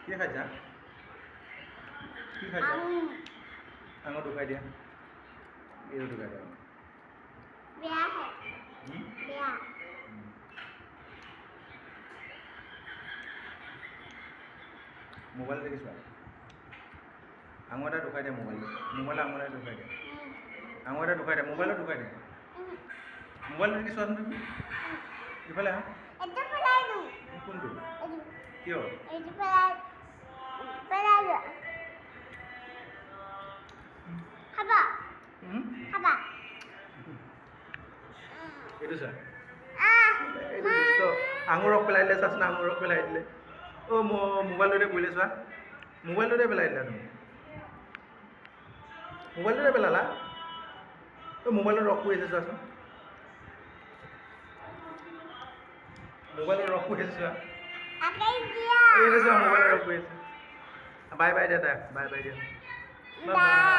কি খাইছা কি খাইছা আঙুৰ ঢুকাই দিয়া এইটো ঢুকাই দিয়া মোবাইল দেখিছোৱা আঙুৰ এটা ঢুকাই দিয়া মোবাইল আঙুৰ এটা ঢুকাই দিয়া আঙুৰ এটা ঢুকাই দিয়া মোবাইলত ঢুকাই দিয়া মোবাইল দেখি চোৱাচোন তুমি ইফালে আহা কোনটো কিয় এইটো চা এইটো দুষ্ট আঙুৰ ৰস পেলাই দিলে চাচোন আঙুৰ ৰস পেলাই দিলে অ' মোবাইলটোতে পৰিলে চোৱা মোবাইলটোতে পেলাই দিলা তুমি মোবাইলটোতে পেলালা অ' মোবাইলৰ ৰস পৰি আছে চোৱাচোন মোবাইলৰ ৰস পৰি আছে চোৱা এইটো চোৱা মোবাইলৰ ৰস পৰি আছে বাই বাই দিয়া তাক বাই বাই দিয়া বাই বাই